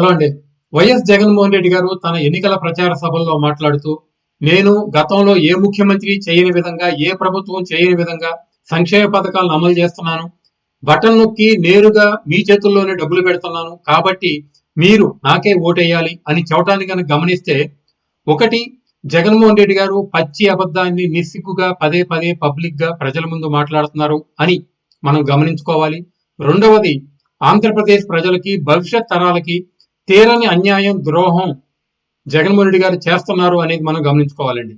Hello అండి. YS Jaganmohan Reddy గారు తన ఎన్నికల ప్రచార సభల్లో మాట్లాడుతూ, నేను గతంలో ఏ ముఖ్యమంత్రి చేయని విధంగా, ఏ ప్రభుత్వం చేయని విధంగా సంక్షేమ పథకాలను అమలు చేస్తున్నాను. బటన్ నొక్కి నేరుగా మీ చేతుల్లోనే డబ్బులు పెడుతున్నాను. కాబట్టి మీరు నాకే ఓటేయాలి అని చెప్పటాన్ని కనుక గమనిస్తే, ఒకటి జగన్మోహన్ రెడ్డి గారు పచ్చి అబద్ధాన్ని నిస్సిగ్గుగా పదే పదే పబ్లిక్ గా ప్రజల ముందు మాట్లాడుతున్నారు అని మనం గమనించుకోవాలి. రెండవది, ఆంధ్రప్రదేశ్ ప్రజలకి భవిష్యత్ తరాలకి తీరని అన్యాయం, ద్రోహం జగన్మోహన్ రెడ్డి గారు చేస్తున్నారు అనేది మనం గమనించుకోవాలండి.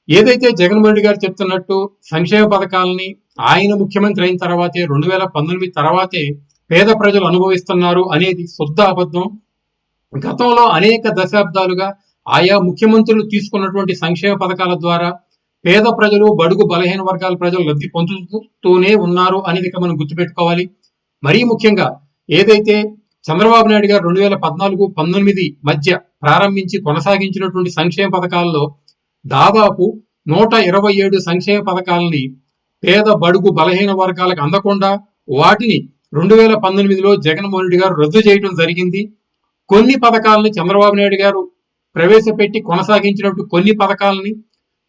ఏదైతే జగన్మోహన్ రెడ్డి గారు చెప్తున్నట్టు సంక్షేమ పథకాలని ఆయన ముఖ్యమంత్రి అయిన తర్వాతే 2019 తర్వాతే పేద ప్రజలు అనుభవిస్తున్నారు అనేది శుద్ధ అబద్ధం. గతంలో అనేక దశాబ్దాలుగా ఆయా ముఖ్యమంత్రులు తీసుకున్నటువంటి సంక్షేమ పథకాల ద్వారా పేద ప్రజలు, బడుగు బలహీన వర్గాల ప్రజలు లబ్ధి పొందుతూనే ఉన్నారు అనేది ఇక్కడ మనం గుర్తుపెట్టుకోవాలి. మరీ ముఖ్యంగా ఏదైతే చంద్రబాబు నాయుడు గారు 2014-19 మధ్య ప్రారంభించి కొనసాగించినటువంటి సంక్షేమ పథకాల్లో దాదాపు 127 సంక్షేమ పథకాలని పేద బడుగు బలహీన వర్గాలకు అందకుండా వాటిని 2019లో జగన్మోహన్ రెడ్డి గారు రద్దు చేయడం జరిగింది. కొన్ని పథకాలని చంద్రబాబు నాయుడు గారు ప్రవేశపెట్టి కొనసాగించినట్టు కొన్ని పథకాలని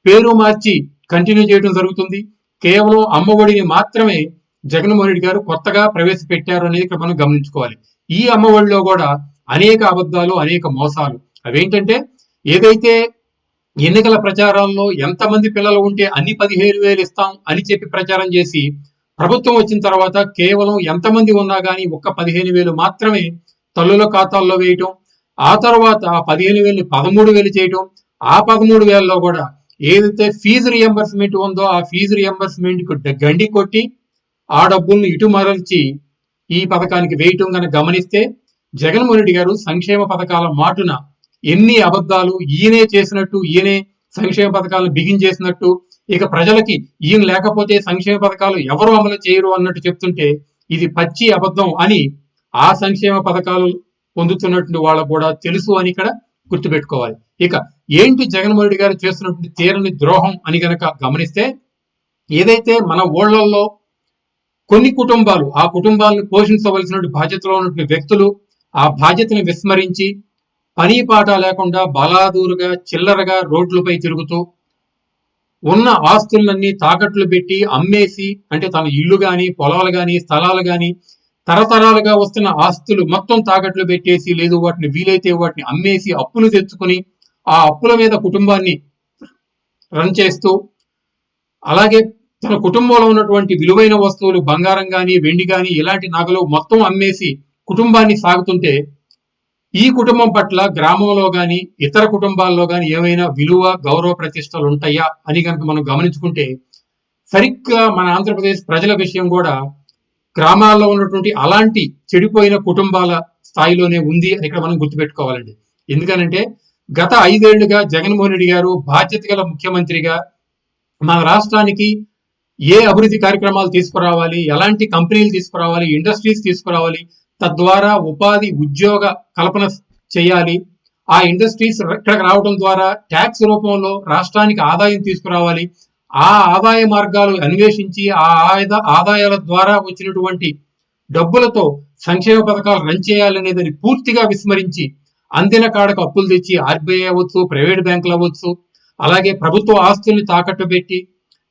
పేరు మార్చి కంటిన్యూ చేయడం జరుగుతుంది. కేవలం అమ్మఒడిని మాత్రమే జగన్మోహన్ రెడ్డి గారు కొత్తగా ప్రవేశపెట్టారు అనేది ఇక్కడ మనం గమనించుకోవాలి. ఈ అమ్మఒడిలో కూడా అనేక అబద్ధాలు, అనేక మోసాలు. అవేంటంటే, ఏదైతే ఎన్నికల ప్రచారాల్లో ఎంతమంది పిల్లలు ఉంటే అన్ని 15,000 ఇస్తాం అని చెప్పి ప్రచారం చేసి ప్రభుత్వం వచ్చిన తర్వాత కేవలం ఎంతమంది ఉన్నా కానీ ఒక్క 15,000 మాత్రమే తల్లుల ఖాతాల్లో వేయటం, ఆ తర్వాత ఆ 15,000ని 13,000 చేయటం, ఆ 13,000లో కూడా ఏదైతే ఫీజు రియంబర్స్మెంట్ ఉందో ఆ ఫీజు రియంబర్స్మెంట్ గండి కొట్టి ఆ డబ్బుల్ని ఇటు మరల్చి ఈ పథకానికి వేయటం కనుక గమనిస్తే, జగన్మోహన్ రెడ్డి గారు సంక్షేమ పథకాల మాటున ఎన్ని అబద్ధాలు, ఈయనే చేసినట్టు, ఈయనే సంక్షేమ పథకాలను బిగించేసినట్టు, ఇక ప్రజలకి ఈయన లేకపోతే సంక్షేమ పథకాలు ఎవరు అమలు చేయరు అన్నట్టు చెప్తుంటే ఇది పచ్చి అబద్ధం అని ఆ సంక్షేమ పథకాలు పొందుతున్నటువంటి వాళ్ళకు కూడా తెలుసు అని ఇక్కడ గుర్తుపెట్టుకోవాలి. ఇక ఏంటి జగన్మోహన్ రెడ్డి గారు చేస్తున్నటువంటి తీరని ద్రోహం అని గనక గమనిస్తే, ఏదైతే మన ఊళ్ళల్లో కొన్ని కుటుంబాలు ఆ కుటుంబాలను పోషించవలసిన బాధ్యతలో ఉన్నటువంటి వ్యక్తులు ఆ బాధ్యతను విస్మరించి పని పాట లేకుండా బలాదూరుగా చిల్లరగా రోడ్లపై తిరుగుతూ ఉన్న ఆస్తులన్నీ తాకట్లు పెట్టి అమ్మేసి, అంటే తన ఇల్లు గాని, పొలాలు గాని, స్థలాలు గాని, తరతరాలుగా వస్తున్న ఆస్తులు మొత్తం తాకట్లు పెట్టేసి, లేదు వాటిని వీలైతే వాటిని అమ్మేసి అప్పులు తెచ్చుకుని ఆ అప్పుల మీద కుటుంబాన్ని రన్ చేస్తూ, అలాగే తన కుటుంబంలో ఉన్నటువంటి విలువైన వస్తువులు బంగారం గాని, వెండి గాని, ఇలాంటి నగలు మొత్తం అమ్మేసి కుటుంబాన్ని సాగుతుంటే, ఈ కుటుంబం పట్ల గ్రామంలో గాని, ఇతర కుటుంబాల్లో గాని ఏమైనా విలువ, గౌరవ ప్రతిష్టలు ఉంటాయా అని కనుక మనం గమనించుకుంటే, సరిగ్గా మన ఆంధ్రప్రదేశ్ ప్రజల విషయం కూడా గ్రామాల్లో ఉన్నటువంటి అలాంటి చెడిపోయిన కుటుంబాల స్థాయిలోనే ఉంది అని ఇక్కడ మనం గుర్తుపెట్టుకోవాలండి. ఎందుకనంటే, గత 5 ఏళ్లుగా జగన్మోహన్ రెడ్డి గారు బాధ్యత గల ముఖ్యమంత్రిగా మన రాష్ట్రానికి ఏ అభివృద్ధి కార్యక్రమాలు తీసుకురావాలి, ఎలాంటి కంపెనీలు తీసుకురావాలి, ఇండస్ట్రీస్ తీసుకురావాలి, తద్వారా ఉపాధి, ఉద్యోగ కల్పన చేయాలి, ఆ ఇండస్ట్రీస్ ఇక్కడికి రావడం ద్వారా ట్యాక్స్ రూపంలో రాష్ట్రానికి ఆదాయం తీసుకురావాలి, ఆ ఆదాయ మార్గాలు అన్వేషించి ఆ ఆదాయాల ద్వారా వచ్చినటువంటి డబ్బులతో సంక్షేమ పథకాలు రన్ చేయాలనేదని పూర్తిగా విస్మరించి అందిన కాడకు అప్పులు తెచ్చి ఆర్బీఐ అవ్వచ్చు, ప్రైవేట్ బ్యాంకులు అవ్వచ్చు, అలాగే ప్రభుత్వ ఆస్తుల్ని తాకట్టు పెట్టి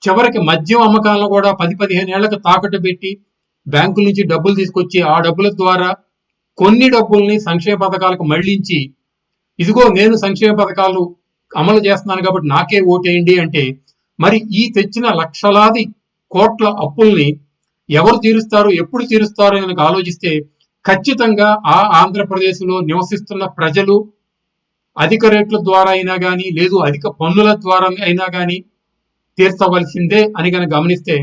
చివరికి మద్యం అమ్మకాలను కూడా 10-15 ఏళ్లకు తాకట్టు పెట్టి బ్యాంకుల నుంచి డబ్బులు తీసుకొచ్చి ఆ డబ్బుల ద్వారా కొన్ని డబ్బుల్ని సంక్షేమ పథకాలకు మళ్లించి, ఇదిగో నేను సంక్షేమ పథకాలు అమలు చేస్తున్నాను కాబట్టి నాకే ఓటేయండి అంటే, మరి ఈ తెచ్చిన లక్షలాది కోట్ల అప్పుల్ని ఎవరు తీరుస్తారు, ఎప్పుడు తీరుస్తారు అని ఆలోచిస్తే ఖచ్చితంగా ఆ ఆంధ్రప్రదేశ్లో నివసిస్తున్న ప్రజలు అధిక రేట్ల ద్వారా అయినా కానీ, లేదు అధిక పన్నుల ద్వారా అయినా కానీ తీర్చవలసిందే అని కనుక గమనిస్తే,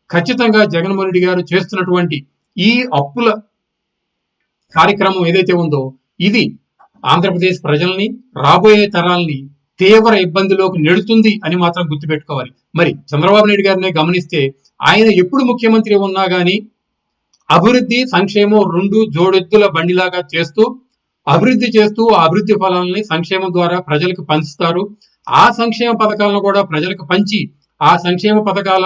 ఖచ్చితంగా జగన్మోహన్ రెడ్డి గారు చేస్తున్నటువంటి ఈ అప్పుల కార్యక్రమం ఏదైతే ఉందో ఇది ఆంధ్రప్రదేశ్ ప్రజల్ని, రాబోయే తరాల్ని తీవ్ర ఇబ్బందిలోకి నెడుతుంది అని మాత్రం గుర్తుపెట్టుకోవాలి. మరి చంద్రబాబు నాయుడు గారినే గమనిస్తే, ఆయన ఎప్పుడు ముఖ్యమంత్రి ఉన్నా కానీ అభివృద్ధి, సంక్షేమం రెండు జోడెద్దుల బండిలాగా చేస్తూ అభివృద్ధి చేస్తూ ఆ అభివృద్ధి ఫలాలని సంక్షేమం ద్వారా ప్రజలకు పంచుతారు. ఆ సంక్షేమ పథకాలను కూడా ప్రజలకు పంచి ఆ సంక్షేమ పథకాల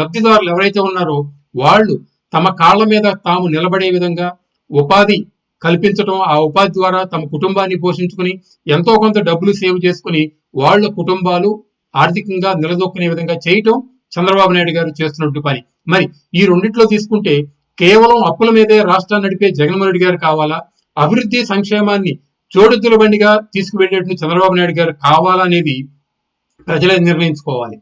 లబ్ధిదారులు ఎవరైతే ఉన్నారో వాళ్ళు తమ కాళ్ళ మీద తాము నిలబడే విధంగా ఉపాధి కల్పించడం, ఆ ఉపాధి ద్వారా తమ కుటుంబాన్ని పోషించుకుని ఎంతో కొంత డబ్బులు సేవ్ చేసుకుని వాళ్ళ కుటుంబాలు ఆర్థికంగా నిలదొక్కునే విధంగా చేయటం చంద్రబాబు నాయుడు గారు చేస్తున్నట్టు పని. మరి ఈ రెండిట్లో తీసుకుంటే కేవలం అప్పుల మీదే రాష్ట్రాన్ని నడిపే జగన్మోహన్ రెడ్డి గారు కావాలా, అభివృద్ధి సంక్షేమాన్ని జోడెద్దుల బండిగా తీసుకువెళ్ళేట్టు చంద్రబాబు నాయుడు గారు కావాలా అనేది ప్రజలే నిర్ణయించుకోవాలి.